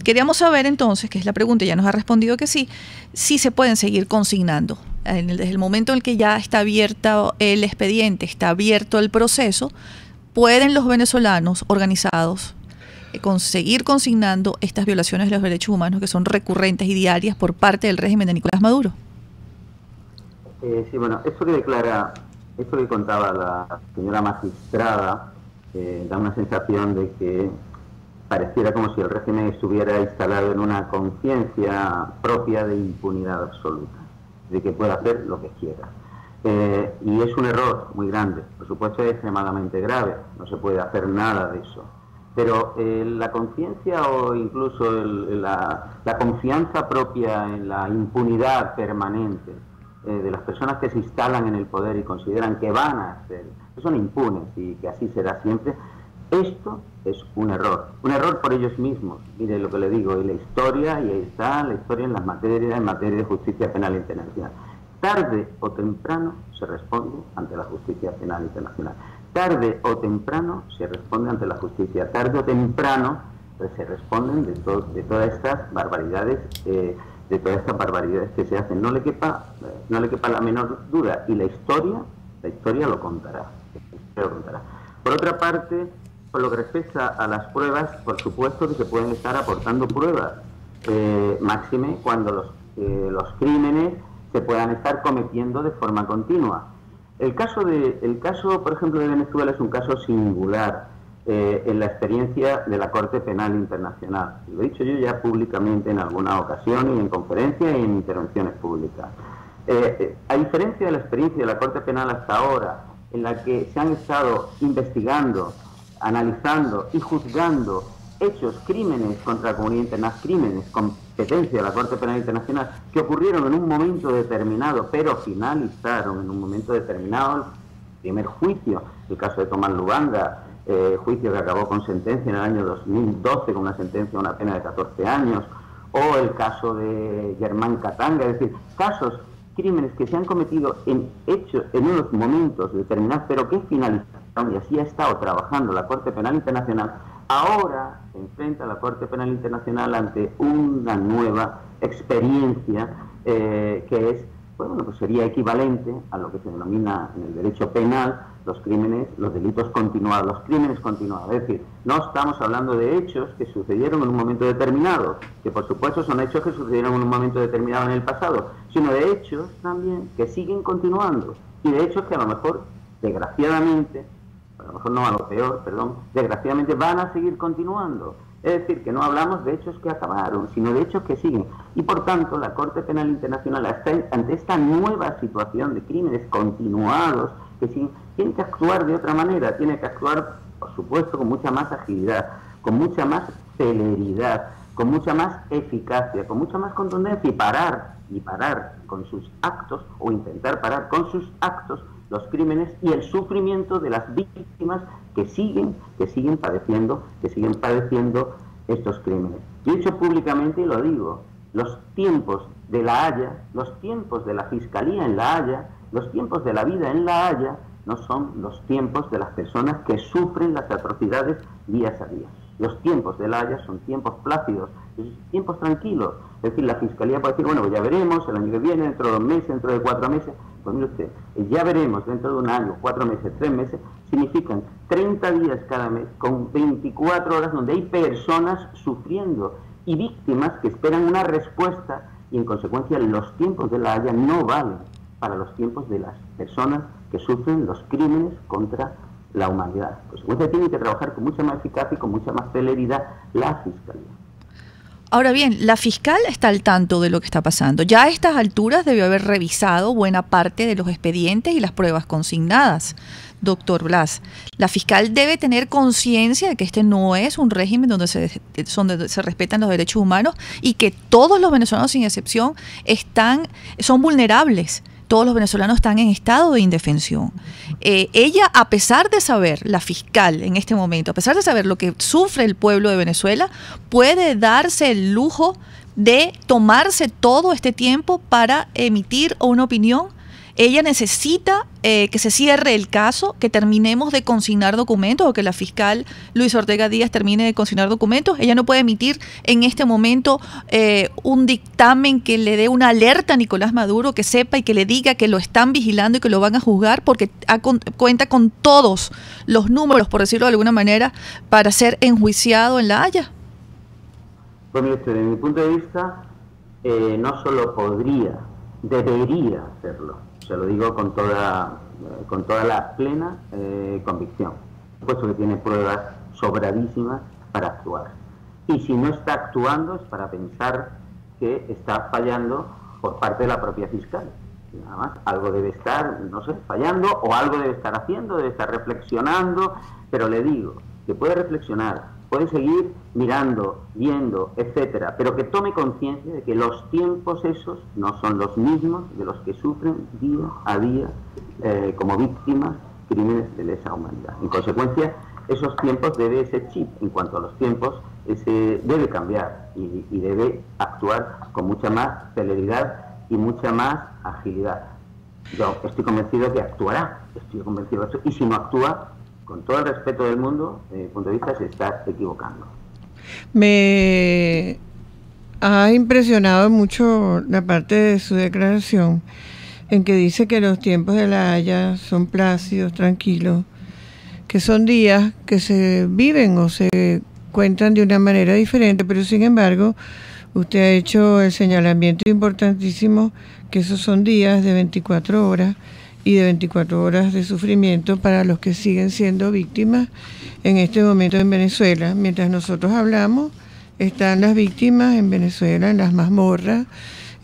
Queríamos saber entonces, que es la pregunta, ya nos ha respondido que sí se pueden seguir consignando. Desde el momento en el que ya está abierto el expediente, está abierto el proceso, ¿pueden los venezolanos organizados seguir consignando estas violaciones de los derechos humanos que son recurrentes y diarias por parte del régimen de Nicolás Maduro? Sí, bueno, esto que contaba la señora magistrada da una sensación de que pareciera como si el régimen estuviera instalado en una conciencia propia de impunidad absoluta, de que puede hacer lo que quiera. Y es un error muy grande, por supuesto es extremadamente grave, no se puede hacer nada de eso. Pero la conciencia o incluso la confianza propia en la impunidad permanente de las personas que se instalan en el poder y consideran que van a ser, que son impunes y que así será siempre, esto es un error por ellos mismos. Mire lo que le digo, y la historia, y ahí está la historia en materia de justicia penal internacional. Tarde o temprano se responde ante la justicia penal internacional. Tarde o temprano se responde ante la justicia. Tarde o temprano pues, se responden de todas estas barbaridades, que se hacen. No le quepa la menor duda. Y la historia lo contará. Por otra parte, por lo que respecta a las pruebas, por supuesto que se pueden estar aportando pruebas, máxime cuando los crímenes se puedan estar cometiendo de forma continua. El caso, por ejemplo, de Venezuela es un caso singular en la experiencia de la Corte Penal Internacional. Lo he dicho yo ya públicamente en alguna ocasión y en conferencias y en intervenciones públicas. A diferencia de la experiencia de la Corte Penal hasta ahora, en la que se han estado investigando, analizando y juzgando crímenes contra la comunidad internacional, crímenes, competencia de la Corte Penal Internacional, que ocurrieron en un momento determinado, pero finalizaron en un momento determinado. El primer juicio, el caso de Tomás Lubanga, juicio que acabó con sentencia en el año 2012, con una sentencia, una pena de 14 años, o el caso de Germán Katanga, es decir, crímenes que se han cometido en unos momentos determinados, pero que finalizaron, y así ha estado trabajando la Corte Penal Internacional. Ahora se enfrenta la Corte Penal Internacional ante una nueva experiencia que es, pues sería equivalente a lo que se denomina en el derecho penal los delitos continuados, los crímenes continuados. Es decir, no estamos hablando de hechos que sucedieron en un momento determinado, que por supuesto son hechos que sucedieron en un momento determinado en el pasado, sino de hechos también que siguen continuando, y de hechos que a lo mejor, desgraciadamente, a lo mejor no, a lo peor, perdón, desgraciadamente van a seguir continuando. Es decir, que no hablamos de hechos que acabaron, sino de hechos que siguen. Y por tanto, la Corte Penal Internacional, ante esta nueva situación de crímenes continuados que siguen, tiene que actuar de otra manera, tiene que actuar, por supuesto, con mucha más agilidad, con mucha más celeridad, con mucha más eficacia, con mucha más contundencia, y parar con sus actos, o intentar parar con sus actos, los crímenes y el sufrimiento de las víctimas que siguen padeciendo estos crímenes. Yo he dicho públicamente, y lo digo, los tiempos de La Haya, los tiempos de la Fiscalía en La Haya, los tiempos de la vida en La Haya, no son los tiempos de las personas que sufren las atrocidades día a día. Los tiempos de La Haya son tiempos plácidos, tiempos tranquilos. Es decir, la Fiscalía puede decir, bueno, pues ya veremos el año que viene, dentro de 2 meses, dentro de 4 meses. Pues mire usted, ya veremos dentro de 1 año, 4 meses, 3 meses, significan 30 días cada mes con 24 horas donde hay personas sufriendo y víctimas que esperan una respuesta, y en consecuencia los tiempos de La Haya no valen para los tiempos de las personas que sufren los crímenes contra la humanidad. Por supuesto, tiene que trabajar con mucha más eficacia y con mucha más celeridad la Fiscalía. Ahora bien, la fiscal está al tanto de lo que está pasando. Ya a estas alturas debió haber revisado buena parte de los expedientes y las pruebas consignadas. Doctor Blas, la fiscal debe tener conciencia de que este no es un régimen donde se respetan los derechos humanos y que todos los venezolanos, sin excepción, son vulnerables todos los venezolanos están en estado de indefensión. Ella, a pesar de saber, la fiscal en este momento, a pesar de saber lo que sufre el pueblo de Venezuela, puede darse el lujo de tomarse todo este tiempo para emitir una opinión. Ella necesita que se cierre el caso, que terminemos de consignar documentos, o que la fiscal Luis Ortega Díaz termine de consignar documentos. Ella no puede emitir en este momento un dictamen que le dé una alerta a Nicolás Maduro, que sepa y que le diga que lo están vigilando y que lo van a juzgar, porque cuenta con todos los números, por decirlo de alguna manera, para ser enjuiciado en La Haya. Pues mire, desde mi punto de vista, no solo podría, debería hacerlo. Se lo digo con toda la plena convicción. Puesto que tiene pruebas sobradísimas para actuar. Y si no está actuando es para pensar que está fallando por parte de la propia fiscal. Y nada más, algo debe estar, no sé, fallando, o algo debe estar haciendo, debe estar reflexionando, pero le digo que puede reflexionar, puede seguir mirando, viendo, etcétera, pero que tome conciencia de que los tiempos esos no son los mismos de los que sufren día a día como víctimas crímenes de lesa humanidad. En consecuencia, esos tiempos ese chip en cuanto a los tiempos debe cambiar y debe actuar con mucha más celeridad y mucha más agilidad. Yo estoy convencido que actuará, estoy convencido de eso, y si no actúa, con todo el respeto del mundo, desde mi punto de vista, se está equivocando. Me ha impresionado mucho la parte de su declaración en que dice que los tiempos de La Haya son plácidos, tranquilos, que son días que se viven o se cuentan de una manera diferente, pero sin embargo, usted ha hecho el señalamiento importantísimo que esos son días de 24 horas y de 24 horas de sufrimiento para los que siguen siendo víctimas en este momento en Venezuela. Mientras nosotros hablamos, están las víctimas en Venezuela, en las mazmorras,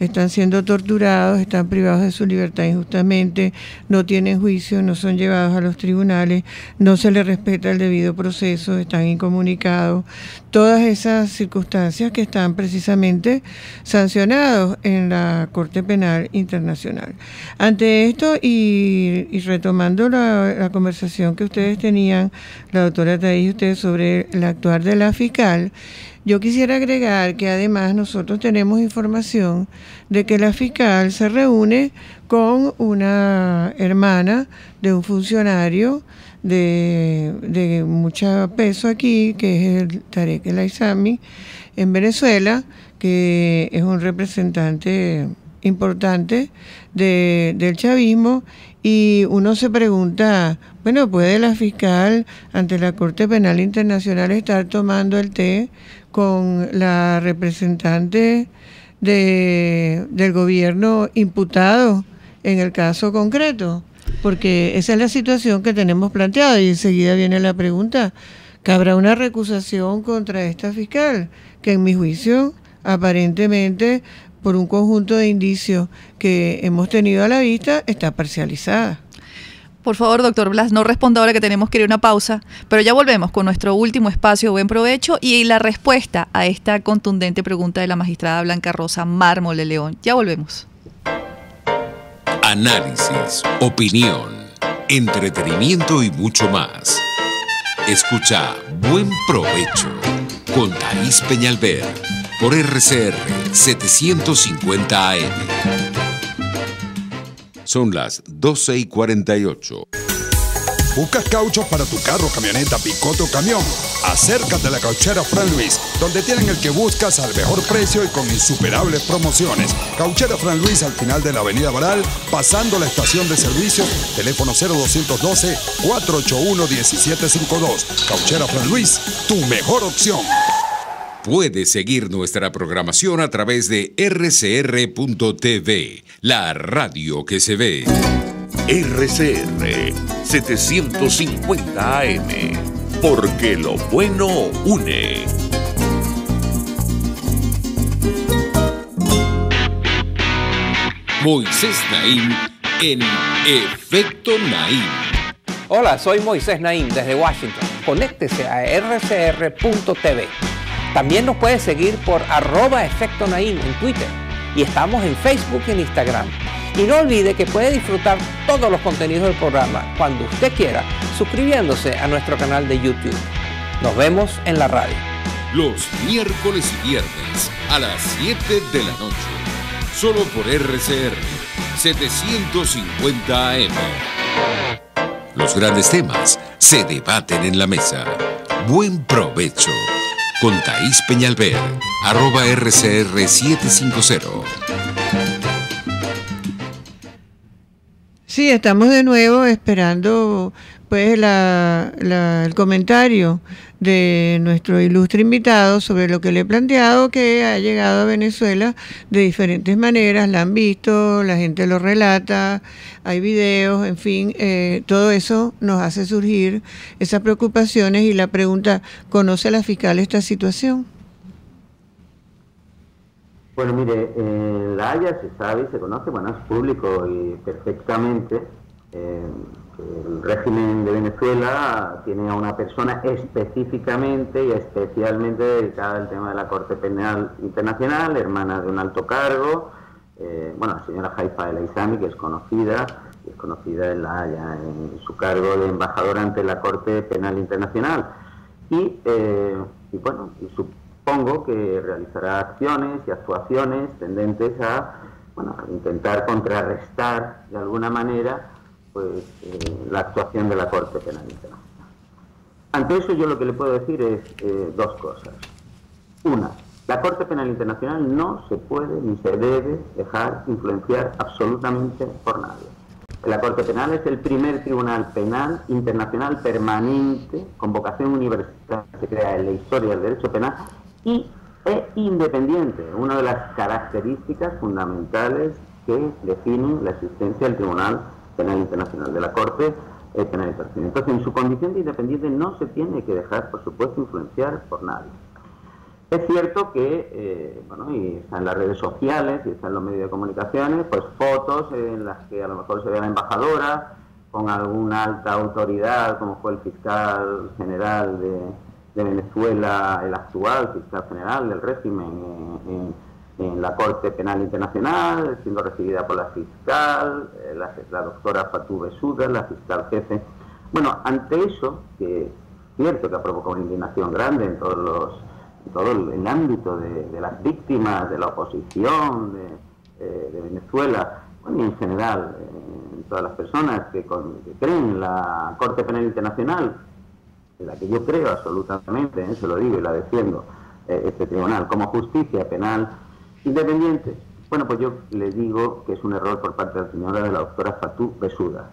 están siendo torturados, están privados de su libertad injustamente, no tienen juicio, no son llevados a los tribunales, no se les respeta el debido proceso, están incomunicados. Todas esas circunstancias que están precisamente sancionados en la Corte Penal Internacional. Ante esto, y retomando la conversación que ustedes tenían, la doctora Thais y ustedes, sobre el actuar de la fiscal, yo quisiera agregar que además nosotros tenemos información de que la fiscal se reúne con una hermana de un funcionario de mucho peso aquí, que es el Tarek El Aissami, en Venezuela, que es un representante importante del chavismo, y uno se pregunta, bueno, ¿puede la fiscal ante la Corte Penal Internacional estar tomando el té con la representante del gobierno imputado en el caso concreto? Porque esa es la situación que tenemos planteada, y enseguida viene la pregunta, ¿cabrá una recusación contra esta fiscal? Que en mi juicio, aparentemente, por un conjunto de indicios que hemos tenido a la vista, está parcializada. Por favor, doctor Blas, no responda ahora que tenemos que ir a una pausa, pero ya volvemos con nuestro último espacio de Buen Provecho y la respuesta a esta contundente pregunta de la magistrada Blanca Rosa Mármol de León. Ya volvemos. Análisis, opinión, entretenimiento y mucho más. Escucha Buen Provecho con Thais Peñalver por RCR 750 AM. Son las 12:48. ¿Buscas cauchos para tu carro, camioneta, picote o camión? Acércate a la Cauchera Fran Luis, donde tienen el que buscas al mejor precio y con insuperables promociones. Cauchera Fran Luis, al final de la avenida Baral, pasando la estación de servicio, teléfono 0212-481-1752. Cauchera Fran Luis, tu mejor opción. Puedes seguir nuestra programación a través de rcr.tv, la radio que se ve. RCR 750 AM, porque lo bueno une. Moisés Naim en Efecto Naim. Hola, soy Moisés Naim desde Washington. Conéctese a rcr.tv. También nos puede seguir por @Efecto Naim en Twitter. Y estamos en Facebook y en Instagram. Y no olvide que puede disfrutar todos los contenidos del programa cuando usted quiera, suscribiéndose a nuestro canal de YouTube. Nos vemos en la radio. Los miércoles y viernes a las 7 de la noche. Solo por RCR 750 AM. Los grandes temas se debaten en la mesa. Buen provecho. Con Thaís Peñalver, @RCR750. Sí, estamos de nuevo esperando pues el comentario de nuestro ilustre invitado sobre lo que le he planteado, que ha llegado a Venezuela de diferentes maneras, la han visto, la gente lo relata, hay videos, en fin, todo eso nos hace surgir esas preocupaciones y la pregunta, ¿conoce la fiscal esta situación? Bueno, mire, en La Haya se sabe y se conoce, bueno, es público y perfectamente, el régimen de Venezuela tiene a una persona específicamente y especialmente dedicada al tema de la Corte Penal Internacional, hermana de un alto cargo, la señora Haifa El Aizami, que es conocida en La Haya en su cargo de embajadora ante la Corte Penal Internacional. Y supongo que realizará acciones y actuaciones tendentes a intentar contrarrestar de alguna manera la actuación de la Corte Penal Internacional. Ante eso yo lo que le puedo decir es dos cosas. Una, la Corte Penal Internacional no se puede ni se debe dejar influenciar absolutamente por nadie. La Corte Penal es el primer tribunal penal internacional permanente con vocación universal que se crea en la historia del derecho penal y es independiente, una de las características fundamentales que definen la existencia del Tribunal Penal Internacional, de la Corte Penal Internacional. Entonces, en su condición de independiente no se tiene que dejar, por supuesto, influenciar por nadie. Es cierto que, y está en las redes sociales y está en los medios de comunicaciones, pues fotos en las que a lo mejor se ve a la embajadora con alguna alta autoridad, como fue el fiscal general de Venezuela, el actual fiscal general del régimen en la Corte Penal Internacional, siendo recibida por la fiscal, la doctora Fatou Bensouda, la fiscal jefe. Bueno, ante eso, que es cierto que ha provocado una indignación grande en todo el ámbito de las víctimas, de la oposición de Venezuela, y en general, en todas las personas que creen en la Corte Penal Internacional, en la que yo creo absolutamente, se lo digo y la defiendo, este tribunal, como justicia penal independiente. Bueno, pues yo les digo que es un error por parte de la señora, de la doctora Fatou Bensouda,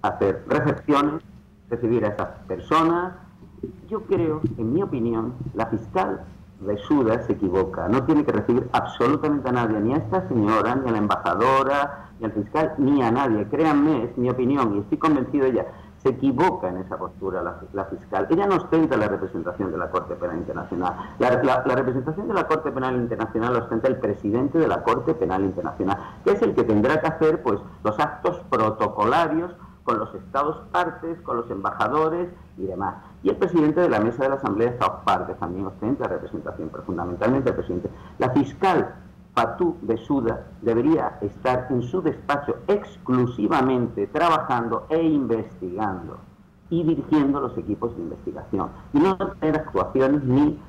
hacer recepciones, recibir a esas personas. Yo creo, en mi opinión, la fiscal Bensouda se equivoca, no tiene que recibir absolutamente a nadie, ni a esta señora, ni a la embajadora, ni al fiscal, ni a nadie. Créanme, es mi opinión y estoy convencido de ella. Se equivoca en esa postura la fiscal. Ella no ostenta la representación de la Corte Penal Internacional. La representación de la Corte Penal Internacional la ostenta el presidente de la Corte Penal Internacional, que es el que tendrá que hacer los actos protocolarios con los estados partes, con los embajadores y demás. Y el presidente de la mesa de la Asamblea de Estados partes también ostenta representación, pero fundamentalmente el presidente. La fiscal Fatou Bensouda debería estar en su despacho exclusivamente trabajando e investigando y dirigiendo los equipos de investigación y no tener actuaciones ni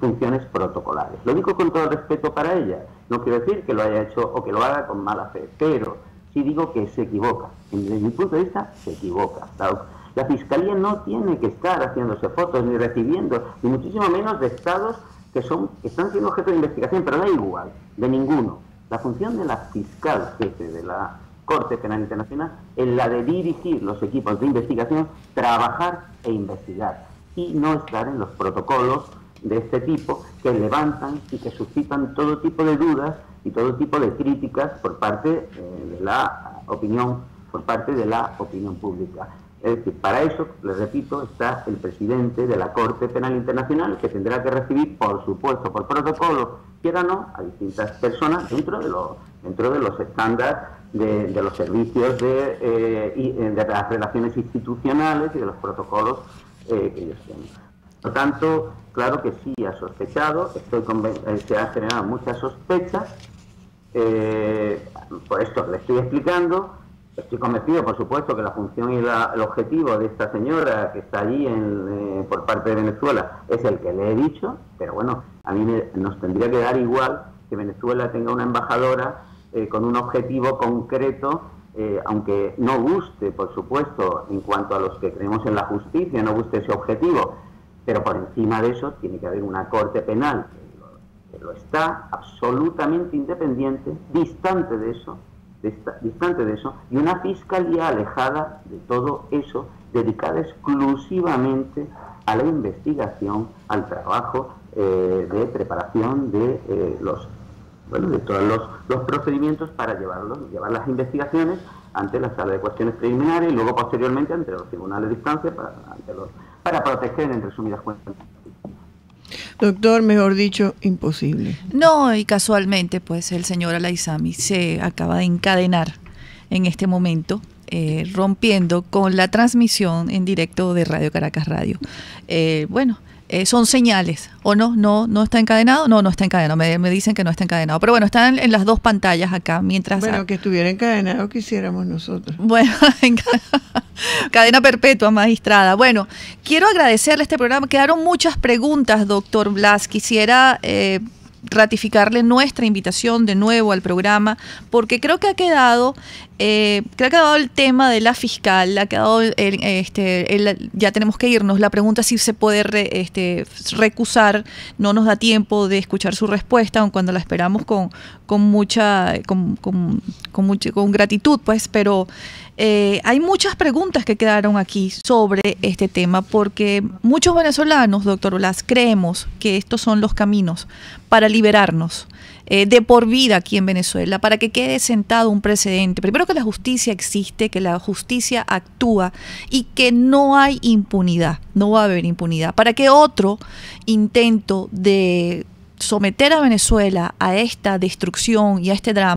funciones protocolares. Lo digo con todo respeto para ella, no quiero decir que lo haya hecho o que lo haga con mala fe, pero sí digo que se equivoca. Desde mi punto de vista, se equivoca. La Fiscalía no tiene que estar haciéndose fotos ni recibiendo, ni muchísimo menos de estados que están siendo objeto de investigación, pero da igual, de ninguno. La función de la fiscal jefe de la Corte Penal Internacional es la de dirigir los equipos de investigación, trabajar e investigar, y no estar en los protocolos de este tipo que levantan y que suscitan todo tipo de dudas y todo tipo de críticas por parte de la opinión pública. Es decir, para eso, les repito, está el presidente de la Corte Penal Internacional, que tendrá que recibir, por supuesto, por protocolo, quiera o no, a distintas personas dentro de los estándares de los servicios de las relaciones institucionales y de los protocolos que ellos tienen. Por lo tanto, claro que sí ha sospechado, se han generado muchas sospechas, Por esto le estoy explicando. Estoy convencido, por supuesto, que la función y el objetivo de esta señora que está allí por parte de Venezuela es el que le he dicho, pero bueno, a mí nos tendría que dar igual que Venezuela tenga una embajadora con un objetivo concreto, aunque no guste, por supuesto, en cuanto a los que creemos en la justicia, no guste ese objetivo, pero por encima de eso tiene que haber una corte penal que lo está, absolutamente independiente, distante de eso, y una fiscalía alejada de todo eso, dedicada exclusivamente a la investigación, al trabajo de preparación de todos los procedimientos para llevar las investigaciones ante la sala de cuestiones preliminares y luego posteriormente ante los tribunales de instancia para proteger, en resumidas cuentas. Doctor, mejor dicho, imposible. No, y casualmente, pues el señor Al-Aizami se acaba de encadenar en este momento, rompiendo con la transmisión en directo de Radio Caracas Radio. Son señales, ¿o no? ¿No está encadenado? No está encadenado, me dicen que no está encadenado. Pero bueno, están en las dos pantallas acá, mientras... Bueno, que estuviera encadenado quisiéramos nosotros. Bueno, cadena perpetua, magistrada. Bueno, quiero agradecerle este programa. Quedaron muchas preguntas, doctor Blas. Quisiera ratificarle nuestra invitación de nuevo al programa, porque creo que ha quedado el tema de la fiscal, ha quedado ya tenemos que irnos. La pregunta es si se puede recusar, no nos da tiempo de escuchar su respuesta, aun cuando la esperamos con gratitud, pues, pero hay muchas preguntas que quedaron aquí sobre este tema, porque muchos venezolanos, doctor Blas, creemos que estos son los caminos para liberarnos de por vida aquí en Venezuela, para que quede sentado un precedente. Primero, que la justicia existe, que la justicia actúa y que no hay impunidad, no va a haber impunidad, para que otro intento de someter a Venezuela a esta destrucción y a este drama